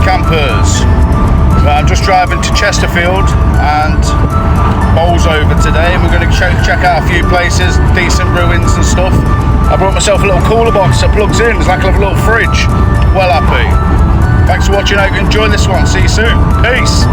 campers. I'm just driving to Chesterfield and Bolsover today, and we're going to check out a few places, decent ruins and stuff. I brought myself a little cooler box that plugs in, it's like a little fridge. Well happy. Thanks for watching, I hope you enjoy this one. See you soon. Peace.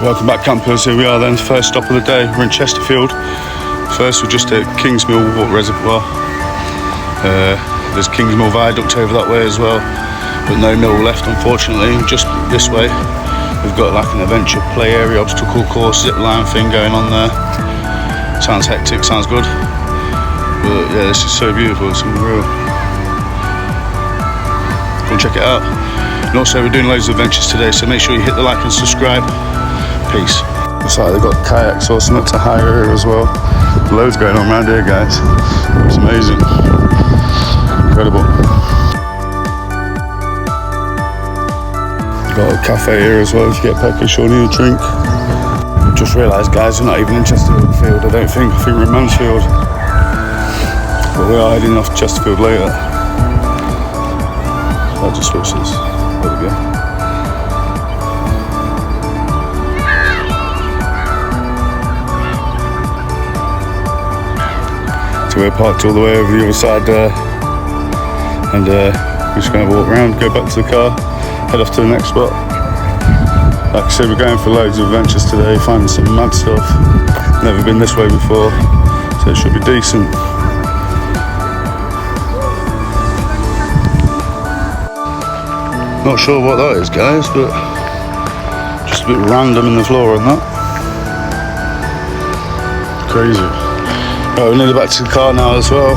Welcome back, campers. Here we are then, first stop of the day. We're in Chesterfield. First we're just at Kingsmill Reservoir. There's Kingsmill Viaduct over that way as well, but no mill left unfortunately. Just this way we've got like an adventure play area, obstacle course, zip line thing going on there. Sounds hectic, sounds good, but yeah, this is so beautiful, it's unreal. Go and check it out. And also we're doing loads of adventures today, so make sure you hit the like and subscribe. Peace. Looks like they've got kayaks or something to hire here as well. Loads going on around here, guys. It's amazing. Incredible. Got a cafe here as well if you get peckish or need a drink. Just realised, guys, we're not even in Chesterfield, I don't think. I think we're in Mansfield. But we are heading off to Chesterfield later. I'll just switch this. There we go. So we're parked all the way over the other side there, and we're just going to walk around, go back to the car, head off to the next spot. Like I said, we're going for loads of adventures today, finding some mad stuff. Never been this way before, so it should be decent. Not sure what that is, guys, but just a bit random in the floor on that. Crazy. Right, we're nearly back to the car now as well.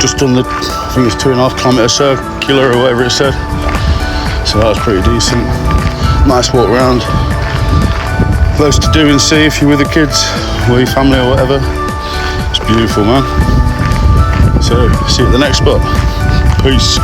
Just done the, I think it's 2.5 kilometre circular or whatever it said. So that was pretty decent. Nice walk round. Loads to do and see if you're with the kids or your family or whatever. It's beautiful, man. So, see you at the next spot. Peace.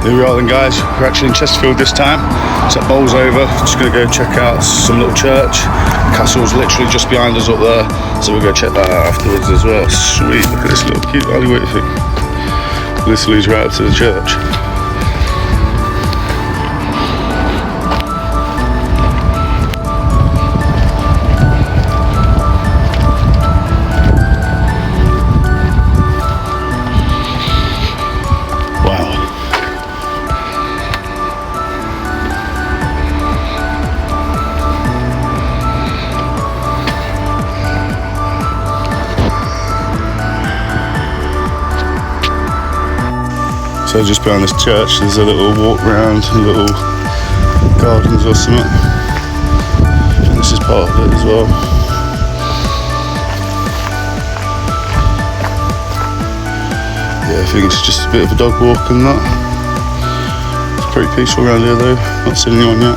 Here we are then, guys. We're actually in Chesterfield this time. It's at Bolsover. Just going to go check out some little church. The castle's literally just behind us up there, so we'll go check that out afterwards as well. Sweet, look at this little cute alleyway thing. This leads right up to the church. So just behind this church there's a little walk round, little gardens or something. I think this is part of it as well. Yeah, I think it's just a bit of a dog walk and that. It's pretty peaceful around here though, not seen anyone yet.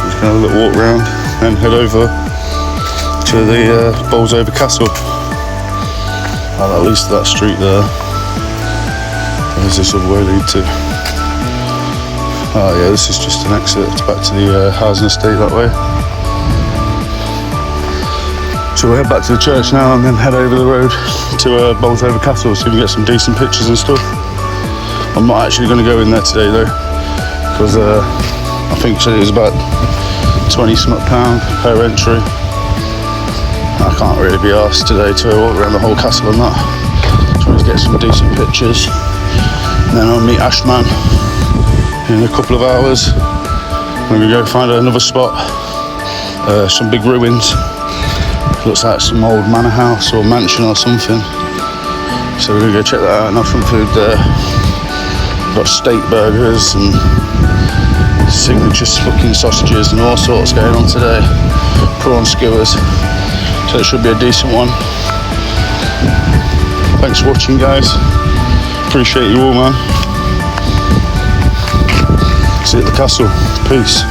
Just gonna have a little walk round and head over to the Bolsover Castle. Well, at least that street there. Where's this other way lead to? Oh yeah, this is just an exit back to the housing estate that way. So we'll head back to the church now and then head over the road to Bolsover Castle so we can get some decent pictures and stuff. I'm not actually going to go in there today though, because I think it was about £20 per entry. I can't really be arsed today to walk around the whole castle and that. Trying to get some decent pictures. And then I'll meet Ashman in a couple of hours. We're going to go find another spot, some big ruins. Looks like some old manor house or mansion or something. So we're going to go check that out and have some food there. Got steak burgers and signature fucking sausages and all sorts going on today. Prawn skewers. So it should be a decent one. Thanks for watching, guys. Appreciate you all, man. See you at the castle. Peace.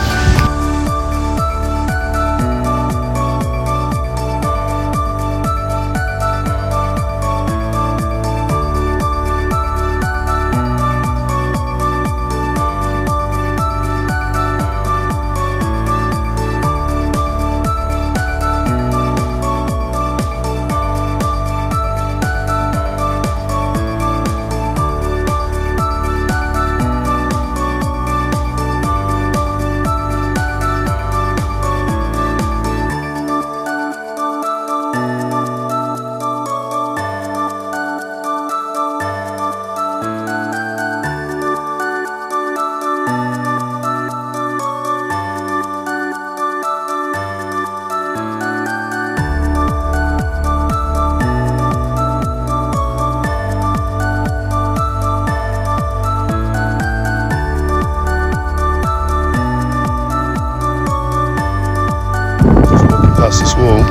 Past this wall,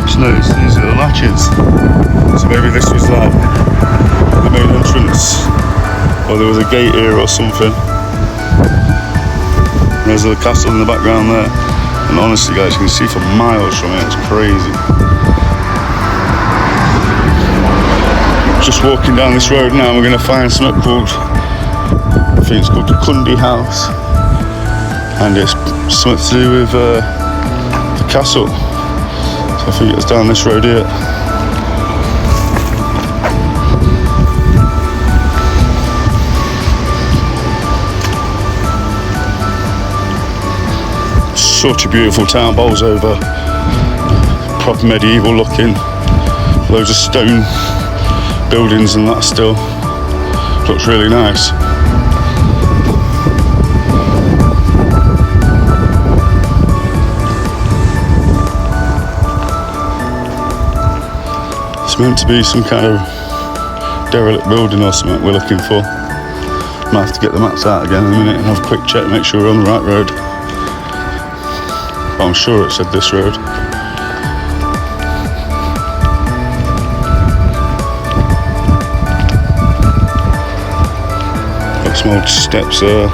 just noticed these little latches. So maybe this was like the main entrance, or there was a gate here or something. There's the castle in the background there, and honestly, guys, you can see for miles from it. It's crazy. Just walking down this road now, we're going to find something called, I think it's called the Cundy House, and it's something to do with the castle. So I think it's down this road here. Such a beautiful town, Bolsover. Proper medieval looking. Loads of stone buildings and that still. Looks really nice. It's meant to be some kind of derelict building or something we're looking for. Might have to get the maps out again in a minute and have a quick check, make sure we're on the right road. But I'm sure it said this road. Got some old steps there.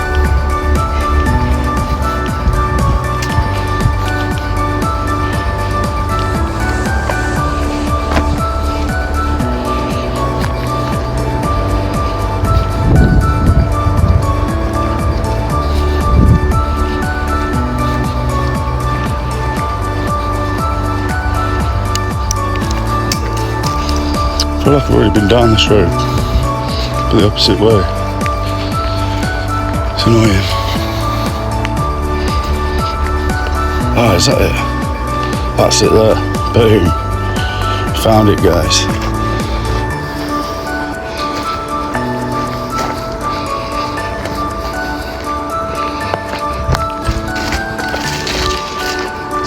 I feel like I've already been down this road, but the opposite way. It's annoying. Ah, is that it? That's it there. Boom. Found it, guys.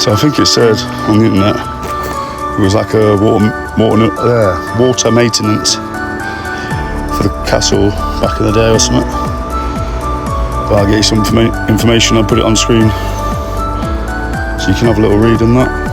So I think it said on the internet it was like a water maintenance for the castle back in the day or something. But I'll get you some information, I'll put it on screen so you can have a little read on that.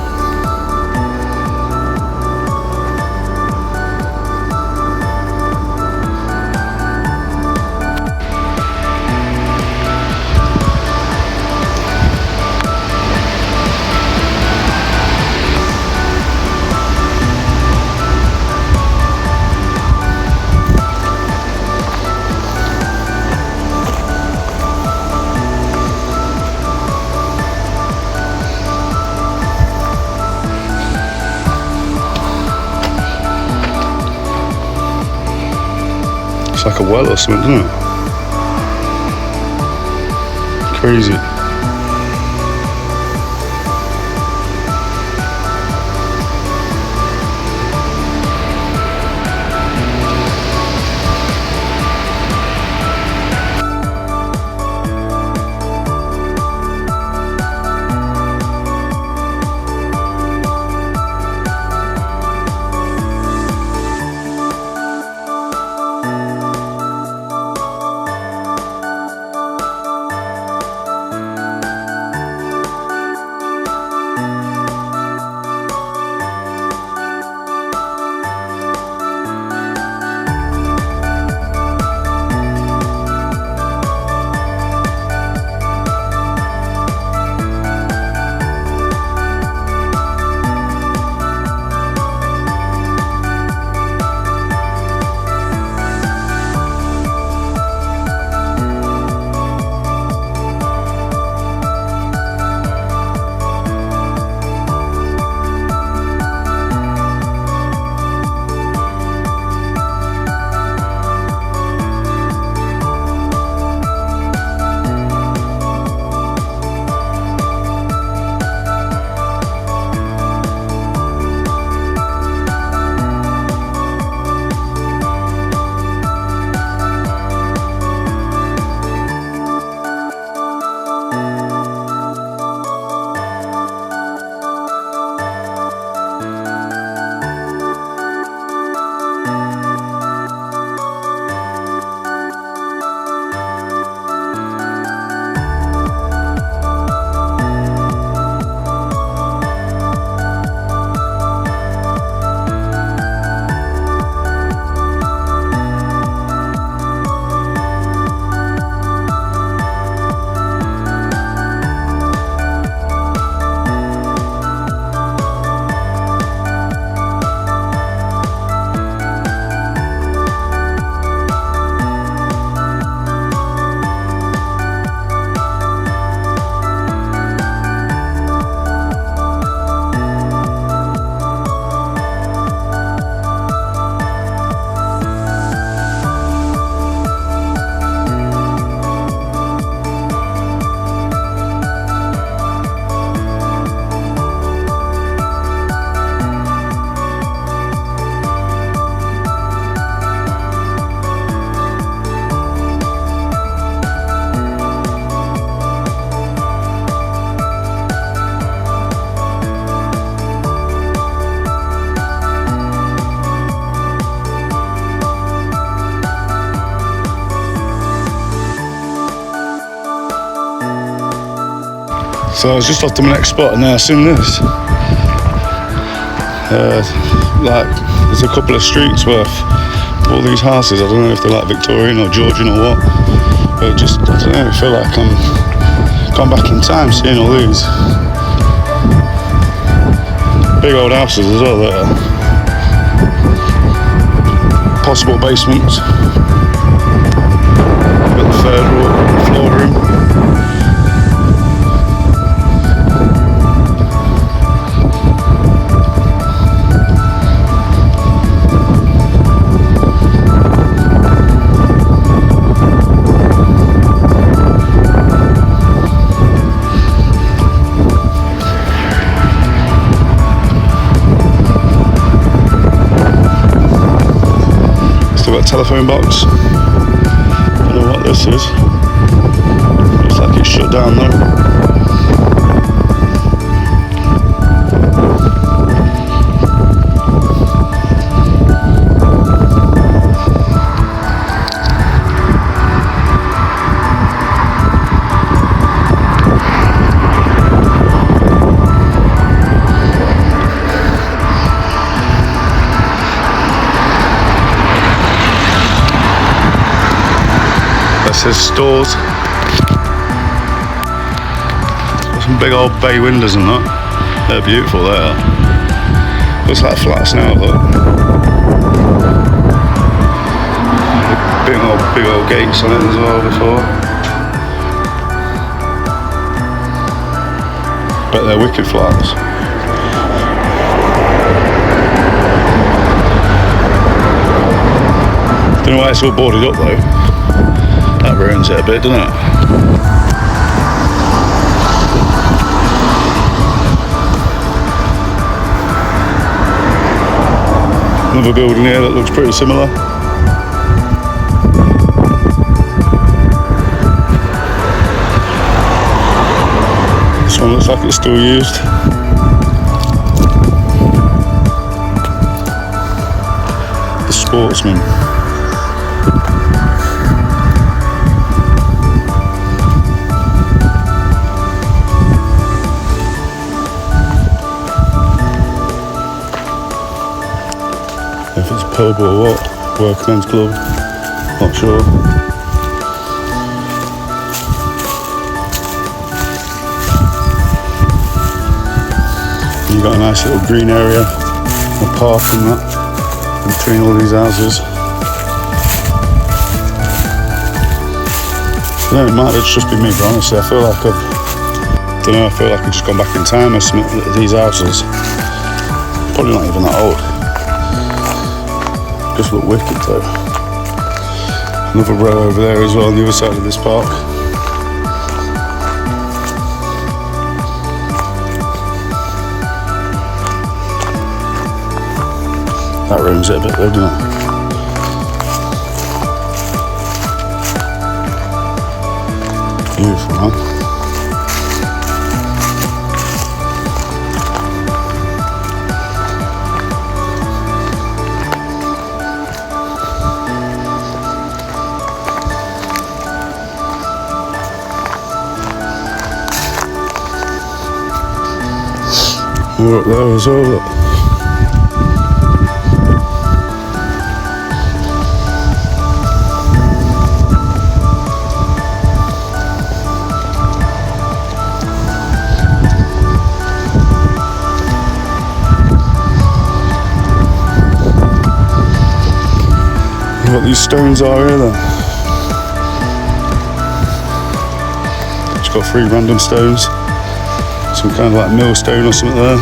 It's like a well or something, isn't it? Crazy. So I was just off to my next spot and then I seen this. Like, there's a couple of streets worth all these houses. I don't know if they're like Victorian or Georgian or what. But just, I don't know, I feel like I'm gone back in time seeing all these. Big old houses as well there. Possible basements. Got the third floor room. got a telephone box. Don't know what this is. Looks like it's shut down though. That says stores. Got some big old bay windows and that. They're beautiful there. Looks like flats now, look. Big old gates on it as well before. Bet they're wicked flats. Don't know why it's all boarded up though. That ruins it a bit, doesn't it? Another building here that looks pretty similar. This one looks like it's still used. The Sportsman. If it's a pub or what, workman's club, not sure. You've got a nice little green area, a park and that, in between all these houses. I don't know, it might have just been me, but honestly I feel like I feel like I've just gone back in time or something at these houses. Probably not even that old. Just look wicked though. Another row over there as well on the other side of this park. That ruins it a bit though, doesn't it? Beautiful, huh? More up there as well, look. What these stones are here then. It's got 3 random stones. Some kind of like millstone or something there.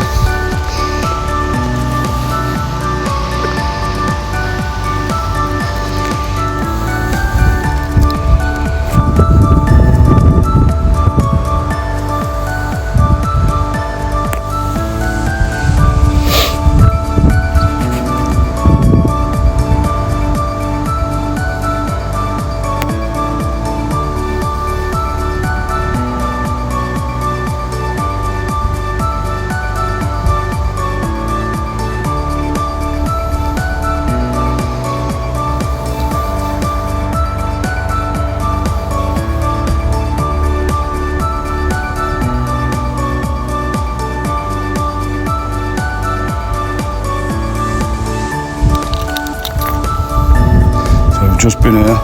Just been here,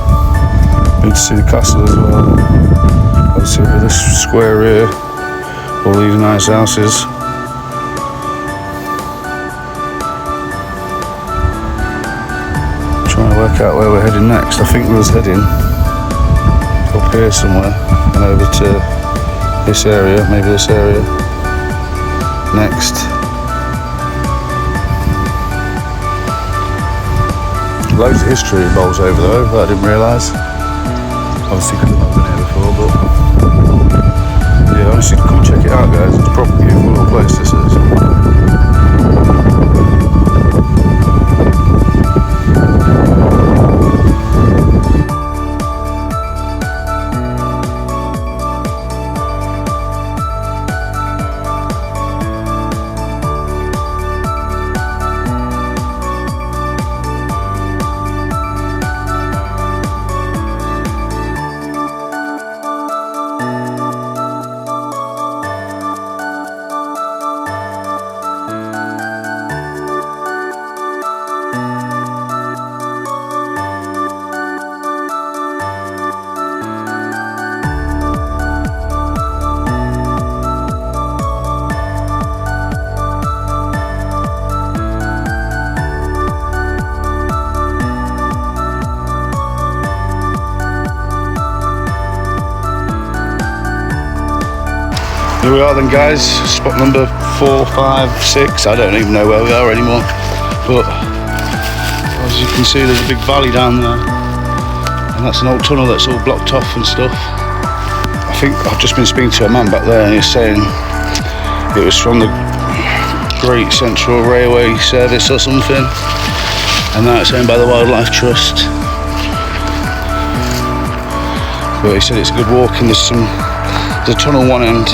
been to see the castle as well. Obviously with this square here, all these nice houses. Trying to work out where we're heading next. I think we was heading up here somewhere and over to this area, maybe this area next. Loads of history in Bolsover though, that I didn't realise. Obviously because I've been here before, but yeah, honestly come check it out guys, it's a proper beautiful little place this is. Here we are then, guys, spot number 4, 5, 6, I don't even know where we are anymore, but as you can see there's a big valley down there, and that's an old tunnel that's all blocked off and stuff. I think I've just been speaking to a man back there and he's saying it was from the Great Central Railway Service or something, and now it's owned by the Wildlife Trust. But he said it's a good walk, and there's a tunnel one end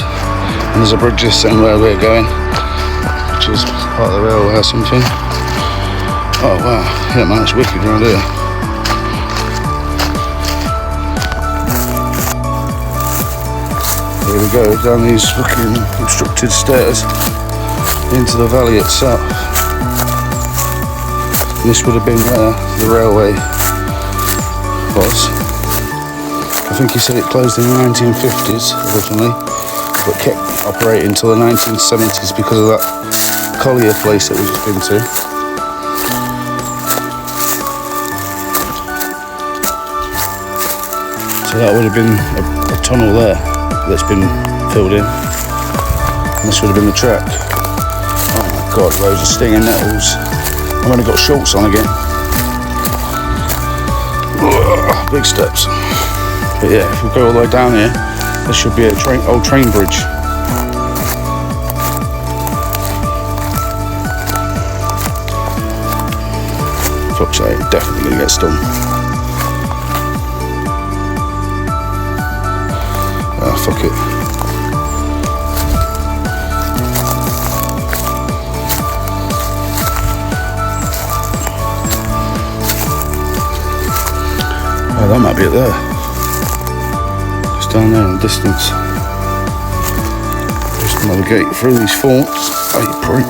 and there's a bridge this end where we're going, which is part of the railway or something. Oh wow, yeah man, it's wicked around here. Here we go, down these fucking obstructed stairs into the valley itself. And this would have been where the railway was. I think he said it closed in the 1950s originally, but kept operating until the 1970s because of that collier place that we've just been to. So that would have been a tunnel there that's been filled in. And this would have been the track. Oh my god, loads of stinging nettles. I've only got shorts on again. Ugh, big steps. But yeah, if we go all the way down here, there should be a old train bridge. Fuck's sake, definitely gonna get stung. Ah, fuck it. Oh, that might be it there. Just down there in the distance. Just navigate through these forts. Oh, you prick.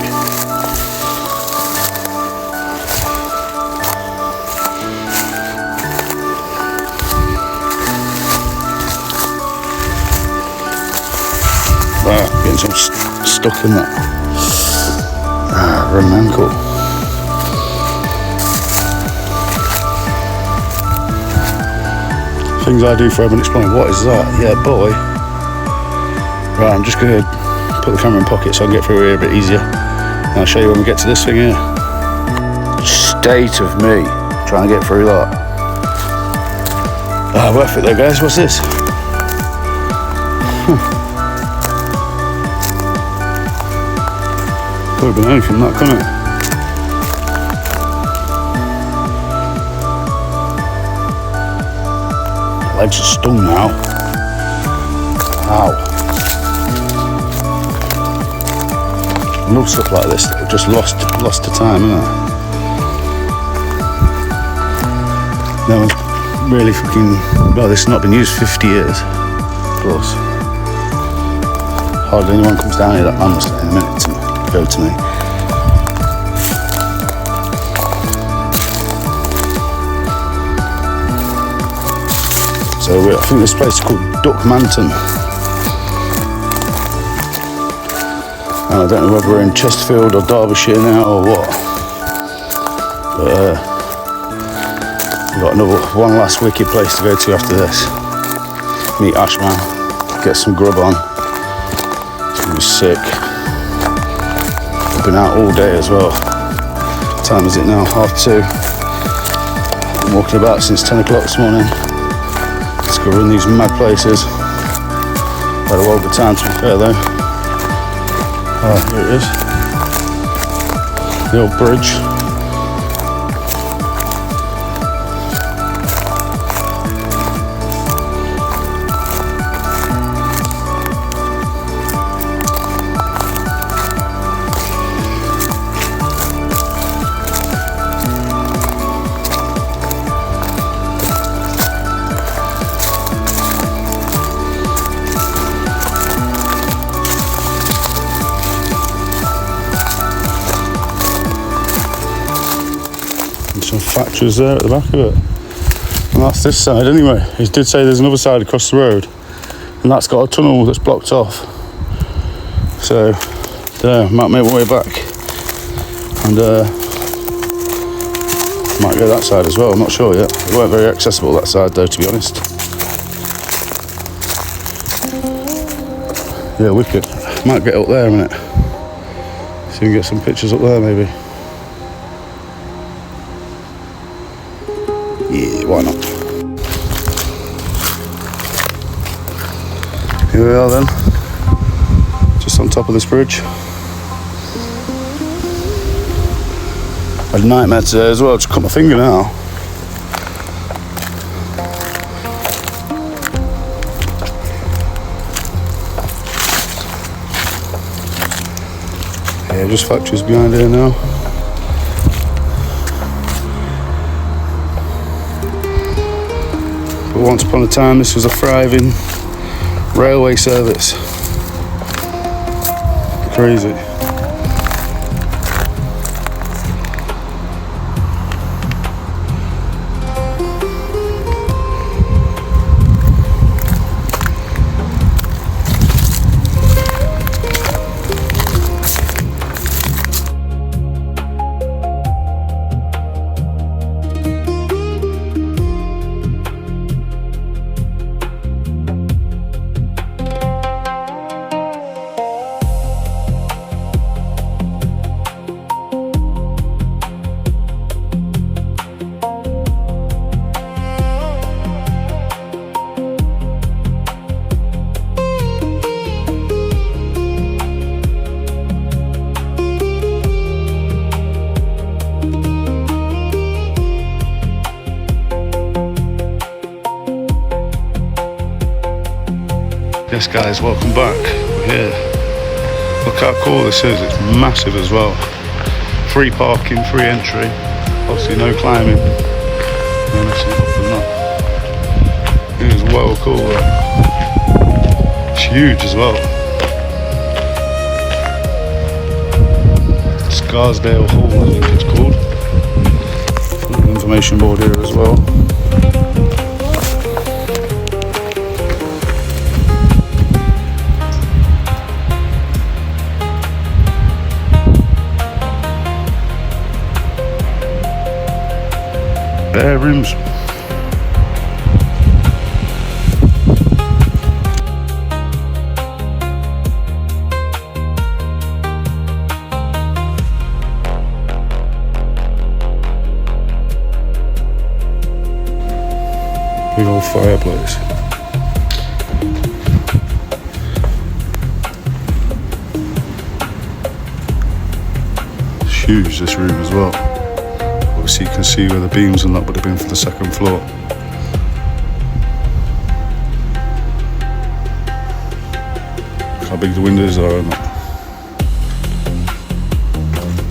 Wow, getting some stuck in that. Ah, run ankle. Things I do for everyone explain. What is that? Yeah, boy. Right, I'm just going to put the camera in pocket so I can get through here a bit easier. And I'll show you when we get to this thing here. State of me trying to get through that. Ah, worth it though, guys. What's this? Could have been anything, that, couldn't it? Legs are stung now. Ow. I love stuff like this that I've just lost to time, isn't it? No one's really fucking, well, this has not been used for 50 years plus. Hardly anyone comes down here. That man must in a minute to go to me. So I think this place is called Duck Manton. And I don't know whether we're in Chesterfield or Derbyshire now or what. But we've got one last wicked place to go to after this. Meet Ashman, get some grub on. It's gonna be sick. I've been out all day as well. What time is it now? 2:30. I'm walking about since 10 o'clock this morning. Let's go run these mad places. Had a well good time, to be fair though. Oh, here it is. The old bridge. Some factories there at the back of it, and that's this side anyway. He did say there's another side across the road, and that's got a tunnel that's blocked off. So there, might make my way back, and might go that side as well. I'm not sure yet. It weren't very accessible that side though, to be honest. Yeah, wicked. Might get up there a minute. See if we can get some pictures up there maybe. Yeah, why not? Here we are then. Just on top of this bridge. I had a nightmare today as well, just cut my finger now. Yeah, just factories behind here now. But once upon a time this was a thriving railway service. Crazy. Yes guys, welcome back. We're here. Look how cool this is, it's massive as well. Free parking, free entry, obviously no climbing. And actually up than that. It is well cool though. It's huge as well. Scarsdale Hall I think it's called. Information board here as well. Bare rooms. Big old fireplace. It's huge, this room as well. Obviously you can see where the beams and that would have been for the second floor. Look how big the windows are and that.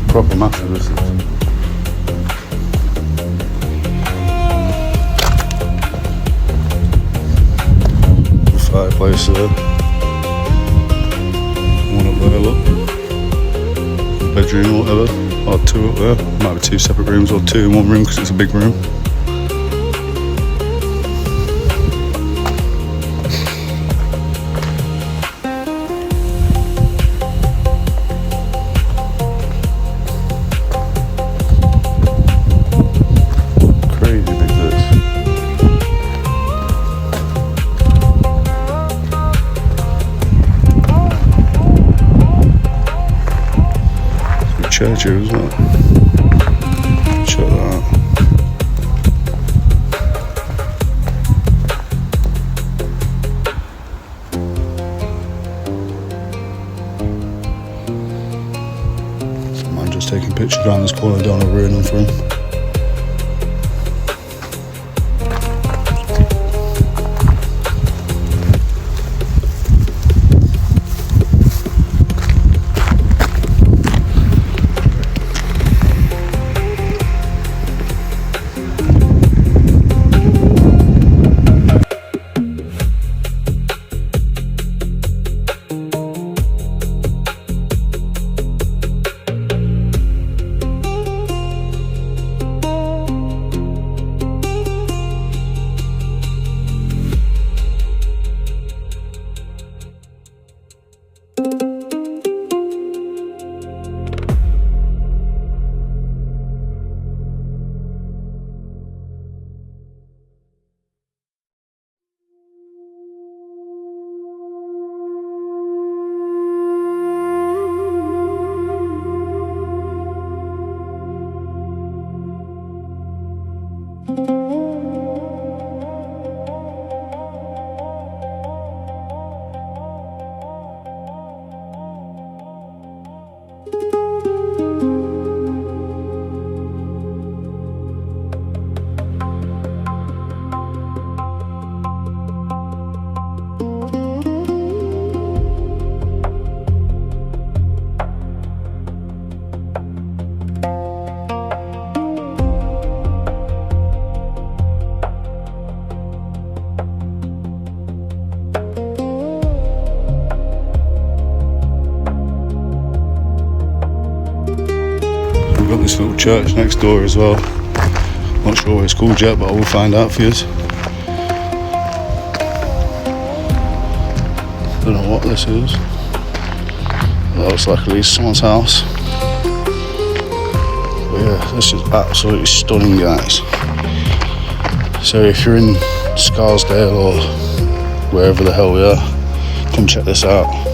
Proper massive this is. Fireplace there. One up there, look. Bedroom or whatever. Or two up there. Might be two separate rooms or two in one room because it's a big room. Crazy big this. Church here as well. Check that out. Some man just taking pictures around this corner, don't want to ruin them for him. this little church next door as well. Not sure what it's called yet, but I will find out for you. Don't know what this is. It looks like at least someone's house. But yeah, this is absolutely stunning, guys. So if you're in Scarsdale or wherever the hell we are, come check this out.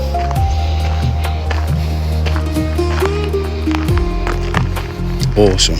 Awesome.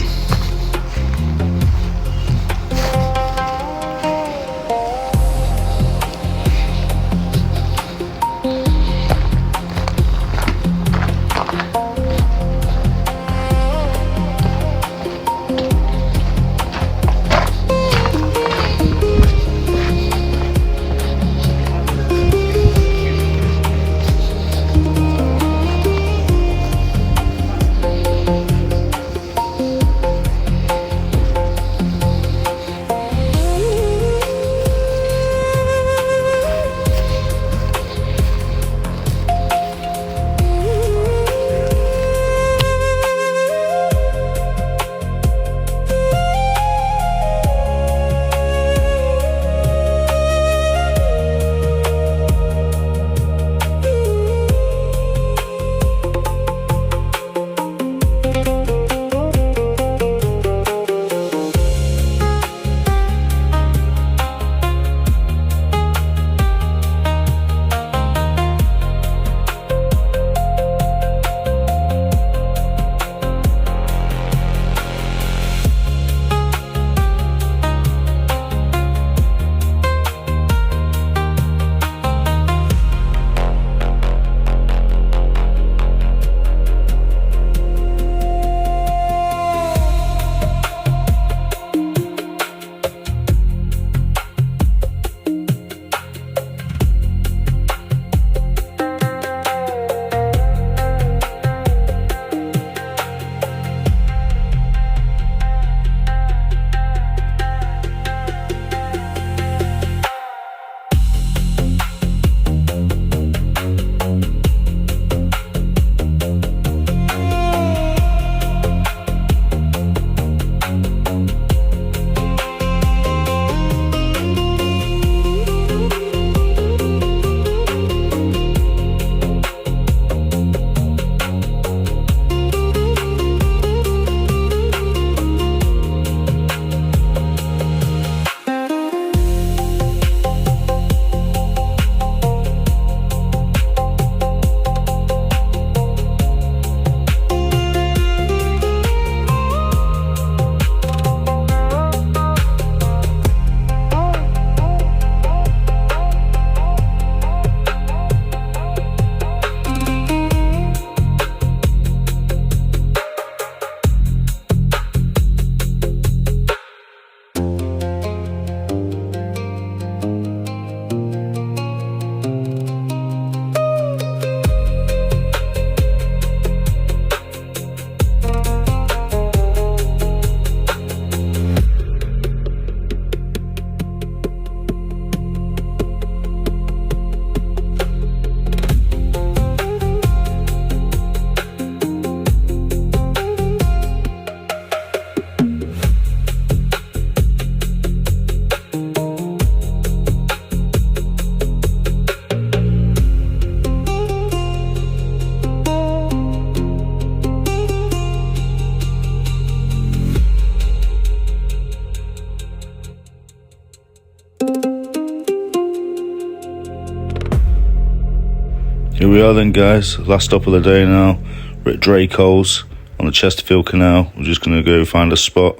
Here we are then, guys, last stop of the day now. We're at Draco's on the Chesterfield Canal. We're just going to go find a spot,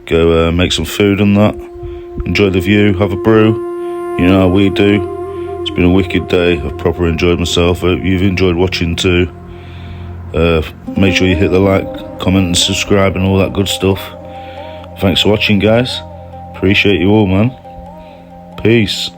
go make some food and that, enjoy the view, have a brew, you know how we do. It's been a wicked day, I've proper enjoyed myself. I hope you've enjoyed watching too. Make sure you hit the like, comment and subscribe and all that good stuff. Thanks for watching, guys, appreciate you all, man. Peace.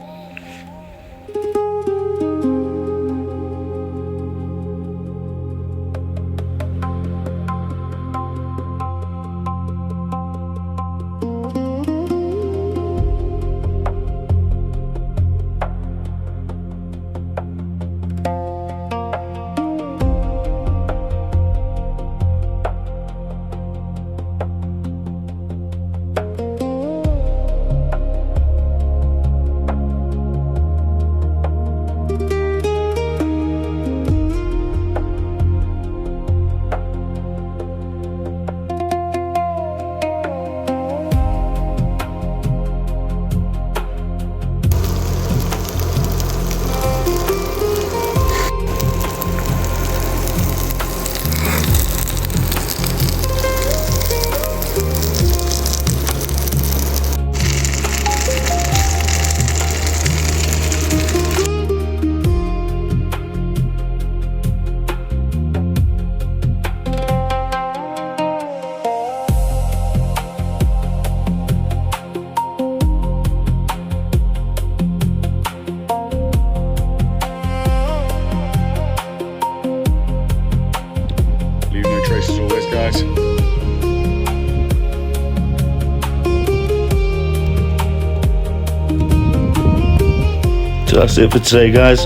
So that's it for today, guys.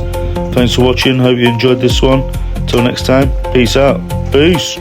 Thanks for watching. Hope you enjoyed this one. Till next time, peace out. Peace.